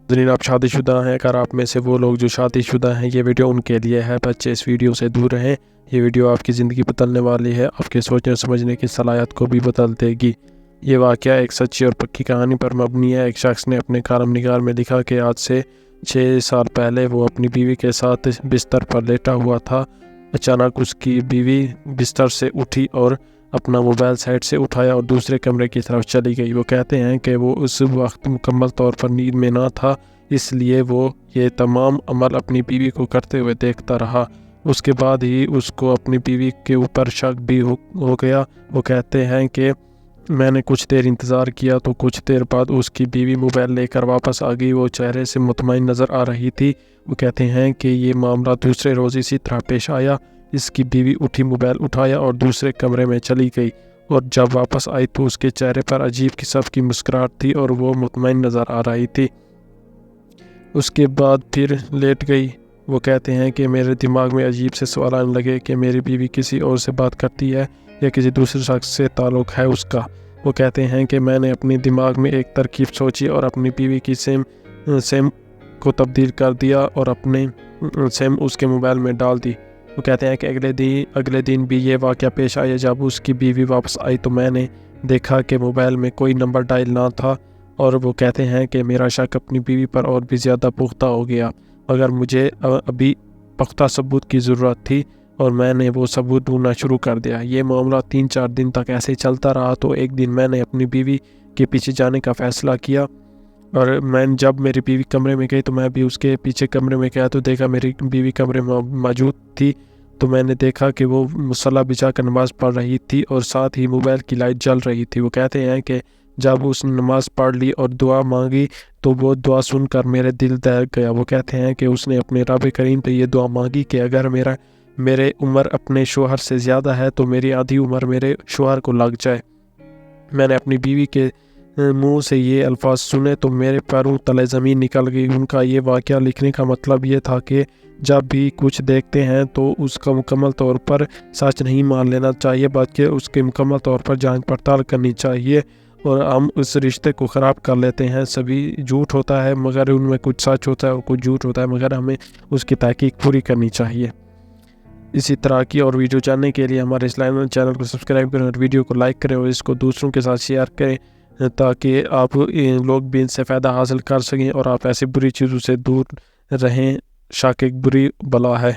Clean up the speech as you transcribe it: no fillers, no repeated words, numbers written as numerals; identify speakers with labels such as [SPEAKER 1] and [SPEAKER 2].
[SPEAKER 1] ناظرین آپ شادی شدہ ہیں، اگر آپ میں سے وہ لوگ جو شادی شدہ ہیں یہ ویڈیو ان کے لیے ہے، بچے اس ویڈیو سے دور رہیں۔ یہ ویڈیو آپ کی زندگی بدلنے والی ہے، آپ کے سوچنے اور سمجھنے کی صلاحیت کو بھی بدل دے گی۔ یہ واقعہ ایک سچی اور پکی کہانی پر مبنی ہے۔ ایک شخص نے اپنے کالم نگار میں لکھا کہ آج سے 6 سال پہلے وہ اپنی بیوی کے ساتھ بستر پر لیٹا ہوا تھا۔ اچانک اس کی بیوی بستر سے اٹھی اور اپنا موبائل سائڈ سے اٹھایا اور دوسرے کمرے کی طرف چلی گئی۔ وہ کہتے ہیں کہ وہ اس وقت مکمل طور پر نیند میں نہ تھا، اس لیے وہ یہ تمام عمل اپنی بیوی کو کرتے ہوئے دیکھتا رہا۔ اس کے بعد ہی اس کو اپنی بیوی کے اوپر شک بھی ہو گیا۔ وہ کہتے ہیں کہ میں نے کچھ دیر انتظار کیا تو کچھ دیر بعد اس کی بیوی موبائل لے کر واپس آ گئی۔ وہ چہرے سے مطمئن نظر آ رہی تھی۔ وہ کہتے ہیں کہ یہ معاملہ دوسرے روز اسی طرح پیش آیا۔ اس کی بیوی اٹھی، موبائل اٹھایا اور دوسرے کمرے میں چلی گئی، اور جب واپس آئی تو اس کے چہرے پر عجیب قسم کی مسکراہٹ تھی اور وہ مطمئن نظر آ رہی تھی۔ اس کے بعد پھر لیٹ گئی۔ وہ کہتے ہیں کہ میرے دماغ میں عجیب سے سوال آنے لگے کہ میری بیوی کسی اور سے بات کرتی ہے یا کسی دوسرے شخص سے تعلق ہے اس کا۔ وہ کہتے ہیں کہ میں نے اپنے دماغ میں ایک ترکیب سوچی اور اپنی بیوی کی سیم کو تبدیل کر دیا اور اپنے سیم اس کے موبائل میں ڈال دی۔ وہ کہتے ہیں کہ اگلے دن بھی یہ واقعہ پیش آیا۔ جب اس کی بیوی واپس آئی تو میں نے دیکھا کہ موبائل میں کوئی نمبر ڈائل نہ تھا، اور وہ کہتے ہیں کہ میرا شک اپنی بیوی پر اور بھی زیادہ پختہ ہو گیا، مگر مجھے ابھی پختہ ثبوت کی ضرورت تھی اور میں نے وہ ثبوت ڈھونڈنا شروع کر دیا۔ یہ معاملہ 3-4 دن تک ایسے چلتا رہا تو ایک دن میں نے اپنی بیوی کے پیچھے جانے کا فیصلہ کیا، اور جب میری بیوی کمرے میں گئی تو میں بھی اس کے پیچھے کمرے میں گیا تو دیکھا میری بیوی کمرے میں موجود تھی۔ تو میں نے دیکھا کہ وہ مصلی بچھا کر نماز پڑھ رہی تھی اور ساتھ ہی موبائل کی لائٹ جل رہی تھی۔ وہ کہتے ہیں کہ جب اس نے نماز پڑھ لی اور دعا مانگی تو وہ دعا سن کر میرے دل دہل گیا۔ وہ کہتے ہیں کہ اس نے اپنے رب کریم سے یہ دعا مانگی کہ اگر میرے عمر اپنے شوہر سے زیادہ ہے تو میری آدھی عمر میرے شوہر کو لگ جائے۔ میں نے اپنی بیوی کے منہ سے یہ الفاظ سنے تو میرے پیروں تلے زمین نکل گئی۔ ان کا یہ واقعہ لکھنے کا مطلب یہ تھا کہ جب بھی کچھ دیکھتے ہیں تو اس کا مکمل طور پر سچ نہیں مان لینا چاہیے، بلکہ اس کے مکمل طور پر جانچ پڑتال کرنی چاہیے، اور ہم اس رشتے کو خراب کر لیتے ہیں۔ سبھی جھوٹ ہوتا ہے مگر ان میں کچھ سچ ہوتا ہے اور کچھ جھوٹ ہوتا ہے، مگر ہمیں اس کی تحقیق پوری کرنی چاہیے۔ اسی طرح کی اور ویڈیو جاننے کے لیے ہمارے اسلام چینل کو سبسکرائب کریں اور ویڈیو کو لائک کریں اور اس کو دوسروں کے ساتھ شیئر کریں تاکہ آپ لوگ بھی ان سے فائدہ حاصل کر سکیں اور آپ ایسی بری چیزوں سے دور رہیں۔ شک ایک بری بلا ہے۔